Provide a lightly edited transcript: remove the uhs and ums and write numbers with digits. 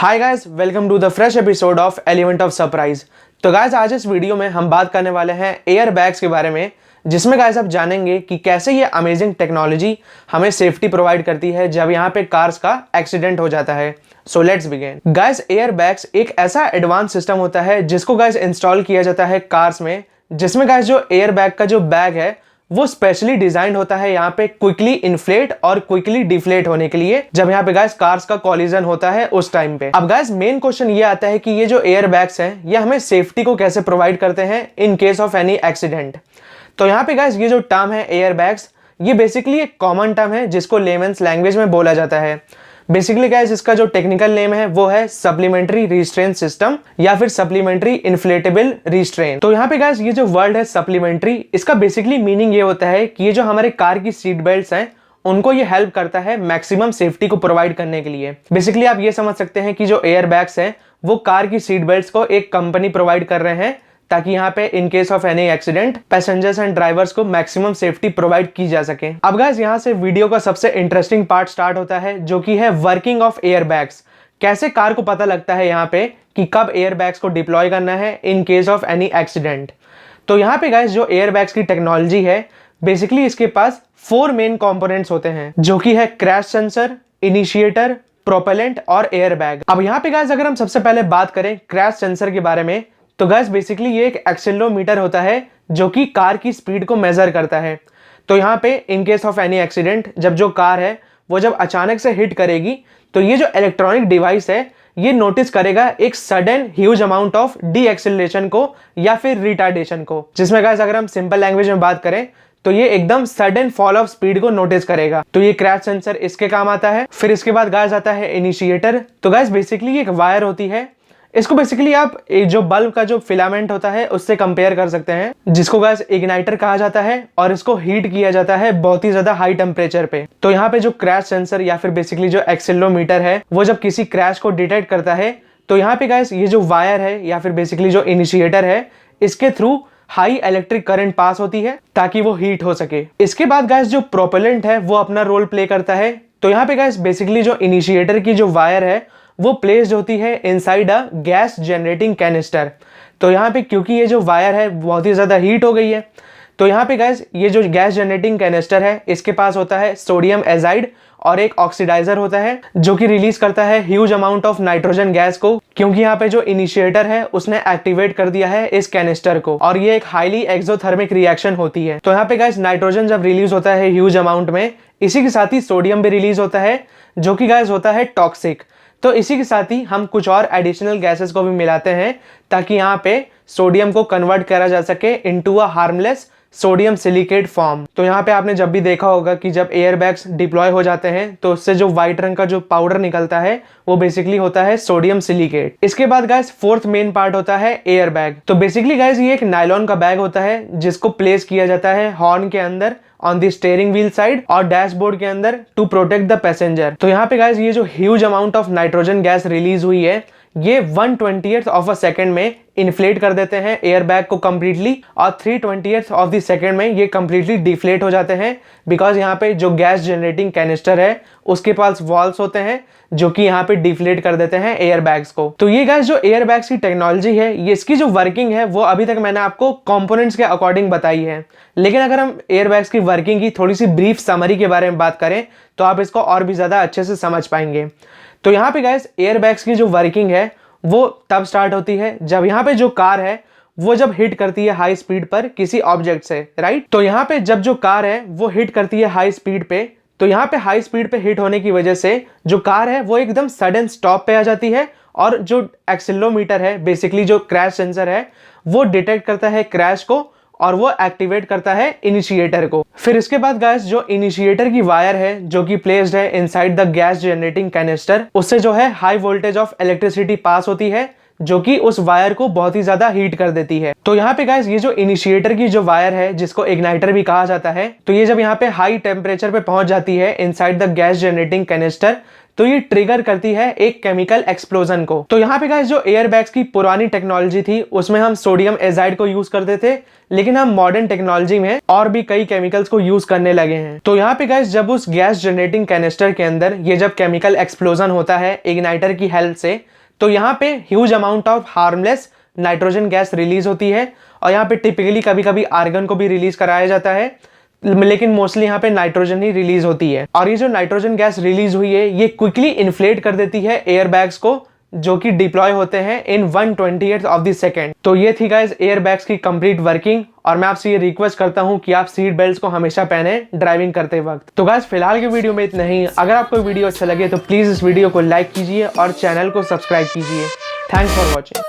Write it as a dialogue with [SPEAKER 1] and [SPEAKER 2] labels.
[SPEAKER 1] Hi guys, welcome to the fresh episode of element of surprise. तो guys आज इस video में हम बात करने वाले हैं एयर बैग्स के बारे में, जिसमें गाइस आप जानेंगे कि कैसे ये अमेजिंग टेक्नोलॉजी हमें सेफ्टी प्रोवाइड करती है जब यहाँ पे कार्स का एक्सीडेंट हो जाता है। So let's begin. Guys air bags एक ऐसा एडवांस सिस्टम होता है जिसको गाइस इंस्टॉल किया जाता है कार्स में, जिसमें गाइस जो एयर बैग का जो बैग है वो स्पेशली डिजाइन होता है यहाँ पे क्विकली इन्फ्लेट और क्विकली डिफ्लेट होने के लिए जब यहाँ पे गाइस कार्स का कॉलिजन होता है उस टाइम पे। अब गाइस मेन क्वेश्चन ये आता है कि ये जो एयर बैग्स हैं ये हमें सेफ्टी को कैसे प्रोवाइड करते हैं in case of any accident. तो यहाँ पे गाइस ये जो टर्म है एयर बैग्स, ये बेसिकली एक कॉमन टर्म है जिसको लेमन्स लैंग्वेज में बोला जाता है। बेसिकली गाइस इसका जो टेक्निकल नेम है वो है सप्लीमेंट्री रिस्ट्रेन सिस्टम या फिर सप्लीमेंट्री इन्फ्लेटेबल रिस्ट्रेन। तो यहाँ पे गाइस ये जो वर्ड है सप्लीमेंट्री, इसका बेसिकली मीनिंग ये होता है कि ये जो हमारे कार की सीट बेल्ट्स हैं उनको ये हेल्प करता है मैक्सिमम सेफ्टी को प्रोवाइड करने के लिए। बेसिकली आप ये समझ सकते हैं कि जो एयर बैग्स हैं वो कार की सीट बेल्ट्स को एक कंपनी प्रोवाइड कर रहे हैं ताकि यहाँ पे in case of any accident passengers and drivers को मैक्सिमम सेफ्टी प्रोवाइड की जा सके। अब गाइस यहाँ से वीडियो का सबसे इंटरेस्टिंग पार्ट स्टार्ट होता है जो कि है वर्किंग ऑफ एयर बैग्स। कैसे कार को पता लगता है यहाँ पे कि कब एयर बैग्स को डिप्लॉय करना है in case of any accident. तो यहाँ पे गाइस जो एयर बैग्स की टेक्नोलॉजी है बेसिकली इसके पास 4 मेन कॉम्पोनेंट्स होते हैं जो कि है क्रैश सेंसर, इनिशिएटर, प्रोपेलेंट और एयर बैग। अब यहाँ पे गाइस अगर हम सबसे पहले बात करें क्रैश सेंसर के बारे में, तो गाइस बेसिकली ये एक एक्सेलेरोमीटर होता है जो कि कार की स्पीड को मेजर करता है। तो यहाँ पे in case of any accident जब जो कार है वो जब अचानक से हिट करेगी तो ये जो इलेक्ट्रॉनिक डिवाइस है ये नोटिस करेगा एक sudden huge amount of D acceleration को या फिर रिटार्डेशन को, जिसमें गाइस अगर हम सिंपल लैंग्वेज में बात करें तो ये एकदम सडन फॉल ऑफ स्पीड को नोटिस करेगा। तो ये क्रैश सेंसर इसके काम आता है। फिर इसके बाद गाइस आता है इनिशिएटर। तो गाइस बेसिकली एक वायर होती है, इसको बेसिकली आप जो बल्ब का जो फिलामेंट होता है उससे कंपेयर कर सकते हैं, जिसको गाइस इग्नाइटर कहा जाता है और इसको हीट किया जाता है बहुत ही ज्यादा हाई टेम्परेचर पे। तो यहाँ पे जो क्रैश सेंसर या फिर बेसिकली जो एक्सेलेरोमीटर है वो जब किसी क्रैश को डिटेक्ट करता है तो यहाँ पे गाइस ये जो वायर है या फिर बेसिकली जो इनिशिएटर है इसके through high electric current pass होती है ताकि वो हीट हो सके। इसके बाद गाइस जो प्रोपेलेंट है वो अपना रोल प्ले करता है। तो यहाँ पे गाइस बेसिकली जो इनिशिएटर की जो वायर है वो प्लेस्ड होती है inside a gas generating canister. तो यहाँ पे क्योंकि ये जो वायर है बहुत ही ज़्यादा हीट हो गई है तो यहाँ पे गाइस ये जो गैस जनरेटिंग कैनिस्टर है इसके पास होता है सोडियम एजाइड और एक ऑक्सीडाइजर होता है जो कि रिलीज करता है huge amount of nitrogen gas को, क्योंकि यहाँ पे जो इनिशिएटर है उसने एक्टिवेट कर दिया है इस कैनिस्टर को और ये एक हाईली एक्सोथर्मिक रिएक्शन होती है। तो यहाँ पे गाइस नाइट्रोजन जब रिलीज होता है ह्यूज अमाउंट में, इसी के साथ ही सोडियम भी रिलीज होता है जो कि गाइस होता है टॉक्सिक। तो इसी के साथ ही हम कुछ और एडिशनल गैसेस को भी मिलाते हैं ताकि यहाँ पे सोडियम को कन्वर्ट करा जा सके into a harmless sodium silicate form. तो यहाँ पे आपने जब भी देखा होगा कि जब एयर बैग्स डिप्लॉय हो जाते हैं तो उससे जो व्हाइट रंग का जो पाउडर निकलता है वो बेसिकली होता है सोडियम सिलिकेट। इसके बाद गाइस फोर्थ मेन पार्ट होता है एयर बैग। तो बेसिकली गाइस ये एक नायलॉन का बैग होता है जिसको प्लेस किया जाता है हॉर्न के अंदर on the steering wheel side और डैशबोर्ड के अंदर टू प्रोटेक्ट द पैसेंजर। तो यहाँ पे गाइस ये जो huge amount of nitrogen gas release हुई है ये 1/20th ऑफ अ सेकेंड में इन्फ्लेट कर देते हैं एयर बैग को कंप्लीटली और 3/20th ऑफ द सेकेंड में ये कंप्लीटली डिफ्लेट हो जाते हैं, बिकॉज यहाँ पे जो गैस जनरेटिंग कैनिस्टर है उसके पास वॉल्स होते हैं जो कि यहाँ पे डिफ्लेट कर देते हैं एयर बैग्स को। तो ये गाइस जो एयर बैग्स की टेक्नोलॉजी है ये इसकी जो वर्किंग है वो अभी तक मैंने आपको कंपोनेंट्स के अकॉर्डिंग बताई है, लेकिन अगर हम एयर बैग्स की वर्किंग की थोड़ी सी ब्रीफ समरी के बारे में बात करें तो आप इसको और भी ज्यादा अच्छे से समझ पाएंगे। तो यहाँ पे गाइस एयर बैग्स की जो वर्किंग है वो तब स्टार्ट होती है जब यहाँ पे जो कार है वो जब हिट करती है हाई स्पीड पर किसी ऑब्जेक्ट से, राइट। तो यहाँ पे जब जो कार है वो हिट करती है हाई स्पीड पे, तो यहाँ पे हाई स्पीड पे हिट होने की वजह से जो कार है वो एकदम सडन स्टॉप पे आ जाती है और जो एक्सेलेरोमीटर है बेसिकली जो क्रैश सेंसर है वो डिटेक्ट करता है क्रैश को और वो एक्टिवेट करता है इनिशिएटर को। फिर इसके बाद गाइस जो इनिशिएटर की वायर है जो कि प्लेस्ड है inside the gas generating canister, उससे जो है high voltage of electricity pass होती है जो कि उस वायर को बहुत ही ज्यादा हीट कर देती है। तो यहाँ पे गाइस ये जो इनिशिएटर की जो वायर है, जिसको इग्नाइटर भी कहा जाता है, तो ये जब यहाँ पे हाई टेम्परेचर पे पहुंच जाती है inside the gas generating canister, तो ये ट्रिगर करती है एक केमिकल एक्सप्लोजन को। तो यहाँ पे गाइस जो एयरबैग्स की पुरानी टेक्नोलॉजी थी उसमें हम सोडियम एजाइड को यूज करते थे, लेकिन हम मॉडर्न टेक्नोलॉजी में और भी कई केमिकल्स को यूज करने लगे हैं। तो यहाँ पे गाइस जब उस गैस जनरेटिंग कैनिस्टर के अंदर ये जब केमिकल एक्सप्लोजन होता है इग्नाइटर की हेल्प से, तो यहाँ पे huge amount of harmless nitrogen gas release होती है। और यहाँ पे टिपिकली कभी कभी आर्गन को भी रिलीज कराया जाता है, लेकिन मोस्टली यहाँ पे नाइट्रोजन ही रिलीज होती है। और ये जो नाइट्रोजन गैस रिलीज हुई है ये क्विकली इन्फ्लेट कर देती है एयरबैग्स को, जो कि डिप्लॉय होते हैं इन 1/28 ऑफ द सेकेंड। तो ये थी गाइस एयरबैग्स की कंप्लीट वर्किंग। और मैं आपसे ये रिक्वेस्ट करता हूँ कि आप सीट बेल्ट को हमेशा पहने ड्राइविंग करते वक्त। तो गाइस फिलहाल के वीडियो में इतना ही। अगर आपको वीडियो अच्छा लगे तो प्लीज इस वीडियो को लाइक कीजिए और चैनल को सब्सक्राइब कीजिए। Thanks for watching.